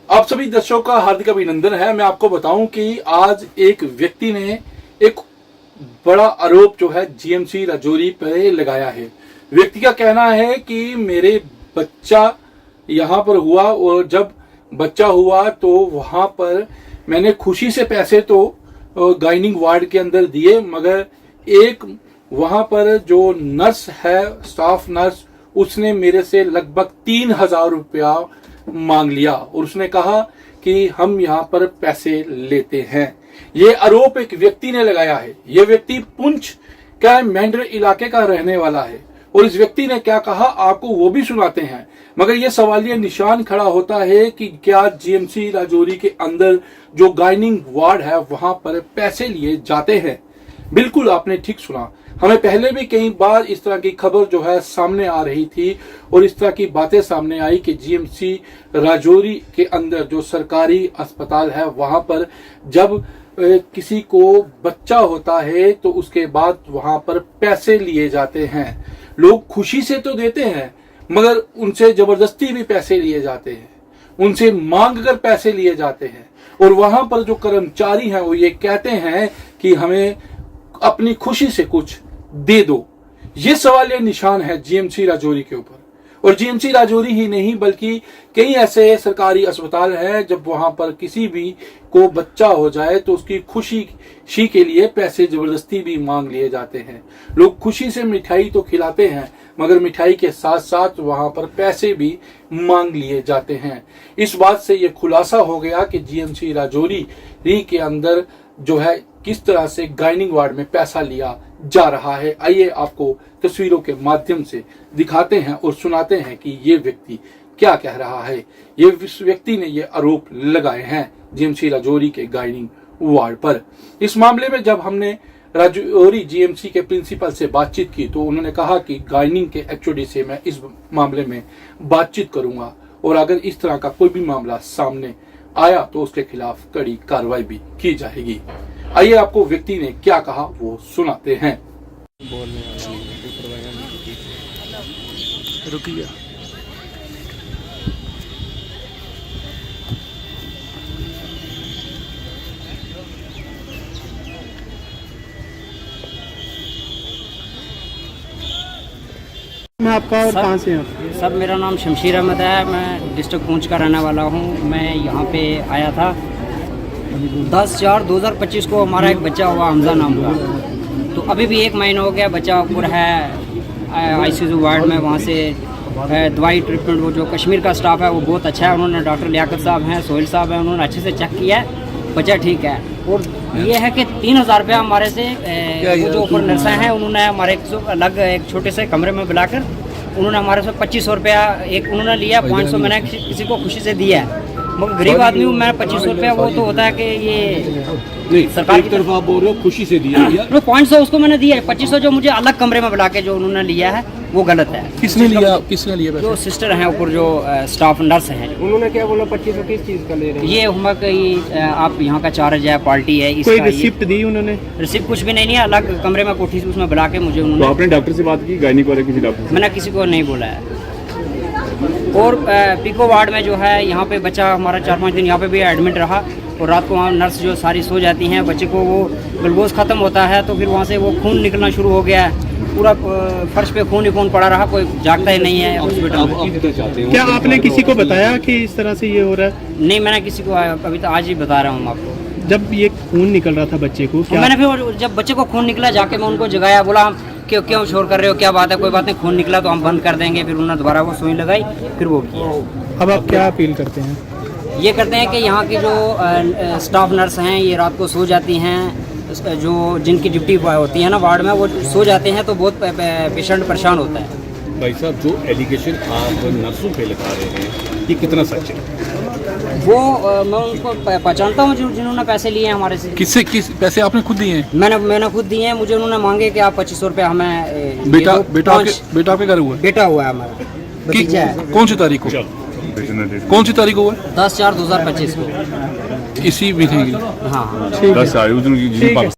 आप सभी दर्शकों का हार्दिक अभिनंदन है। मैं आपको बताऊं कि आज एक व्यक्ति ने एक बड़ा आरोप जो है जीएमसी राजौरी पर लगाया है। व्यक्ति का कहना है कि मेरे बच्चा यहाँ पर हुआ और जब बच्चा हुआ तो वहां पर मैंने खुशी से पैसे तो गाइनिंग वार्ड के अंदर दिए, मगर एक वहां पर जो नर्स है, स्टाफ नर्स, उसने मेरे से लगभग 3,000 रुपया मांग लिया और उसने कहा कि हम यहाँ पर पैसे लेते हैं। ये आरोप एक व्यक्ति ने लगाया है। ये व्यक्ति पुंछ का मेंढर इलाके का रहने वाला है और इस व्यक्ति ने क्या कहा आपको वो भी सुनाते हैं। मगर ये सवालिया निशान खड़ा होता है कि क्या जीएमसी राजौरी के अंदर जो गाइनिंग वार्ड है वहां पर पैसे लिए जाते हैं। बिल्कुल आपने ठीक सुना। हमें पहले भी कई बार इस तरह की खबर जो है सामने आ रही थी और इस तरह की बातें सामने आई कि जीएमसी राजौरी के अंदर जो सरकारी अस्पताल है वहां पर जब किसी को बच्चा होता है तो उसके बाद वहां पर पैसे लिए जाते हैं। लोग खुशी से तो देते हैं मगर उनसे जबरदस्ती भी पैसे लिए जाते हैं, उनसे मांग कर पैसे लिए जाते हैं और वहां पर जो कर्मचारी हैं वो ये कहते हैं कि हमें अपनी खुशी से कुछ दे दो। ये सवालिया निशान है जीएमसी राजौरी के ऊपर। और जीएमसी राजौरी ही नहीं बल्कि कई ऐसे सरकारी अस्पताल हैं जब वहां पर किसी भी को बच्चा हो जाए तो उसकी खुशी के लिए पैसे जबरदस्ती भी मांग लिए जाते हैं। लोग खुशी से मिठाई तो खिलाते हैं मगर मिठाई के साथ साथ वहां पर पैसे भी मांग लिए जाते हैं। इस बात से ये खुलासा हो गया कि जीएमसी राजौरी के अंदर जो है किस तरह से गाइनिंग वार्ड में पैसा लिया जा रहा है। आइए आपको तस्वीरों के माध्यम से दिखाते हैं और सुनाते हैं कि ये व्यक्ति क्या कह रहा है। ये व्यक्ति ने ये आरोप लगाए हैं जीएमसी राजौरी के गाइनिंग वार्ड पर। इस मामले में जब हमने राजौरी जीएमसी के प्रिंसिपल से बातचीत की तो उन्होंने कहा कि गाइनिंग के एचओडी से मैं इस मामले में बातचीत करूंगा और अगर इस तरह का कोई भी मामला सामने आया तो उसके खिलाफ कड़ी कार्रवाई भी की जाएगी। आइए आपको व्यक्ति ने क्या कहा वो सुनाते हैं। रुकिए। मैं आपका और कहाँ से हैं? सब मेरा नाम शमशीर अहमद है। मैं डिस्ट्रिक्ट पुंछ का रहने वाला हूँ। मैं यहाँ पे आया था 10/4/2025 को। हमारा एक बच्चा हुआ हमजा नाम का, तो अभी भी 1 महीना हो गया। बच्चा पूरा है आईसीयू वार्ड में। वहाँ से दवाई ट्रीटमेंट वो जो कश्मीर का स्टाफ है वो बहुत अच्छा है। उन्होंने डॉक्टर लियाकत साहब हैं, सोहेल साहब हैं, उन्होंने अच्छे से चेक किया है, बच्चा ठीक है। और ये है कि 3,000 रुपया हमारे से वो जो ऊपर नर्सा हैं उन्होंने हमारे अलग एक छोटे से कमरे में बुलाकर उन्होंने हमारे से 2500 रुपया एक उन्होंने लिया। 500 मैंने किसी को खुशी से दिया है, मगर गरीब आदमी हूँ मैं। 2500 रुपया वो तो होता है कि ये सरकार की तरफ आप बोल रहे हो खुशी से दिया। 500 उसको मैंने दिया है। 2500 जो मुझे अलग कमरे में बुला के जो उन्होंने लिया है वो गलत है। किसने लिया पैसे? जो सिस्टर हैं ऊपर जो स्टाफ नर्स हैं। उन्होंने क्या बोला 2500 किस चीज़ का ले रहे हैं? ये हम आप यहाँ का चार्ज है, पार्टी है, कोई रिसिप्ट दी उन्होंने? रिसिप्ट कुछ भी नहीं है। अलग कमरे में कोठी से उसमें बुला के मुझे उन्होंने। तो आपने डॉक्टर से बात की? गायनिक वाले किसी डॉक्टर? मैंने किसी को नहीं बोला है। और पीको वार्ड में जो है यहाँ पे बच्चा हमारा 4-5 दिन यहाँ पे भी एडमिट रहा और रात को वहाँ नर्स जो सारी सो जाती हैं। बच्चे को वो ग्लूकोज ख़त्म होता है तो फिर वहाँ से वो खून निकलना शुरू हो गया है। पूरा फर्श पे खून ही खून पड़ा रहा, कोई जागता ही नहीं है हॉस्पिटल में। क्या आपने किसी को बताया कि इस तरह से ये हो रहा है? नहीं, मैंने किसी को अभी तो आज ही बता रहा हूँ आपको। जब ये खून निकल रहा था बच्चे को क्या? मैंने फिर जब बच्चे को खून निकला जाके मैं उनको जगाया, बोला हम क्यों शोर कर रहे हो, क्या बात है? कोई बात नहीं, खून निकला तो हम बंद कर देंगे। फिर उन्होंने दोबारा वो सुई लगाई, फिर वो किया। अब आप क्या अपील करते हैं? ये करते हैं कि यहाँ की जो स्टाफ नर्स हैं ये रात को सो जाती हैं, जो जिनकी ड्यूटी होती है ना वार्ड में, वो सो जाते हैं तो बहुत पेशेंट परेशान होता है। भाई साहब, जो एलिगेशन आप नर्सों पे लगा रहे हैं ये कितना सच है? वो मैं उनको पहचानता हूँ जिन्होंने पैसे लिए हैं हमारे से। किस पैसे आपने खुद दिए हैं? मैंने खुद दिए हैं। मुझे उन्होंने मांगे कि आप 2500 रुपया हमें। बेटा आपके घर हुआ? बेटा हुआ है हमारा, भतीजा है। कौन सी तारीख को? कौन सी तारीख को हुआ? 10/4/2025 को। इसी महीने की? हाँ। 10 साल